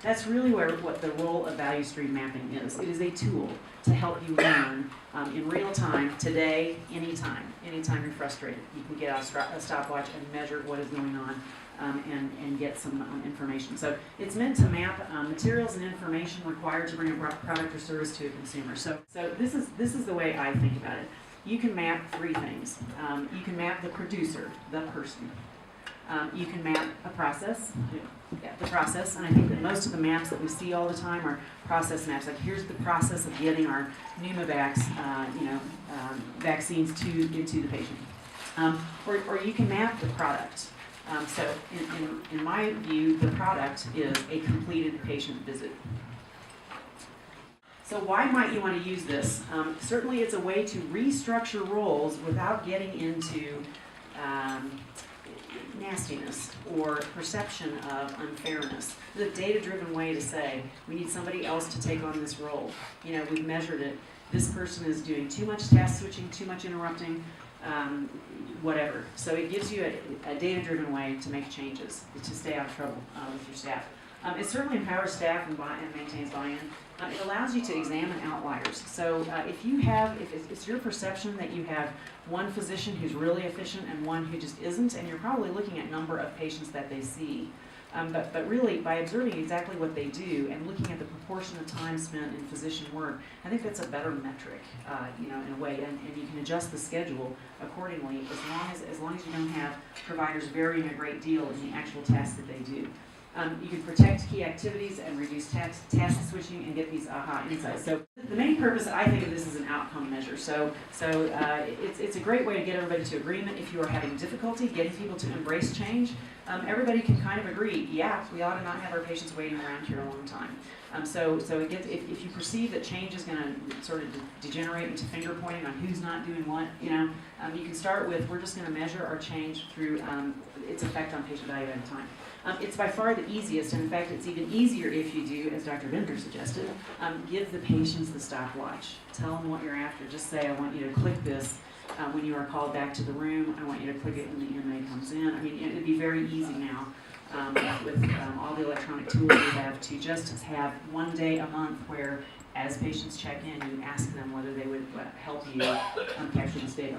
that's really what the role of value stream mapping is. It is a tool to help you learn in real time, today, anytime you're frustrated. You can get out a stopwatch and measure what is going on and get some information. So it's meant to map materials and information required to bring a product or service to a consumer. So this is the way I think about it. You can map three things. You can map the producer, the person. You can map a process, the process, and I think that most of the maps that we see all the time are process maps. Like, here's the process of getting our pneumovax, vaccines into the patient. Or you can map the product. So in my view, the product is a completed patient visit. So why might you want to use this? Certainly it's a way to restructure roles without getting into nastiness or perception of unfairness. It's a data-driven way to say, we need somebody else to take on this role. We've measured it. This person is doing too much task switching, too much interrupting, whatever. So it gives you a data-driven way to make changes, to stay out of trouble with your staff. It certainly empowers staff and maintains buy-in. It allows you to examine outliers. So if it's your perception that you have one physician who's really efficient and one who just isn't, and you're probably looking at number of patients that they see, but really by observing exactly what they do and looking at the proportion of time spent in physician work, I think that's a better metric, in a way, and you can adjust the schedule accordingly as long as you don't have providers varying a great deal in the actual tasks that they do. You can protect key activities and reduce task switching and get these aha insights. So the main purpose, I think of this as an outcome measure. So it's a great way to get everybody to agreement. If you are having difficulty getting people to embrace change, everybody can kind of agree, yeah, we ought to not have our patients waiting around here a long time. So it gets, if you perceive that change is going to sort of degenerate into finger pointing on who's not doing what, you can start with, we're just going to measure our change through its effect on patient value at a time. It's by far the easiest, and in fact it's even easier if you do, as Dr. Bender suggested, give the patients the stopwatch. Tell them what you're after. Just say, I want you to click this when you are called back to the room. I want you to click it when the inmate comes in. I mean, it'd be very easy now with all the electronic tools we have to just have one day a month where, as patients check in, you ask them whether they would help you capture this data.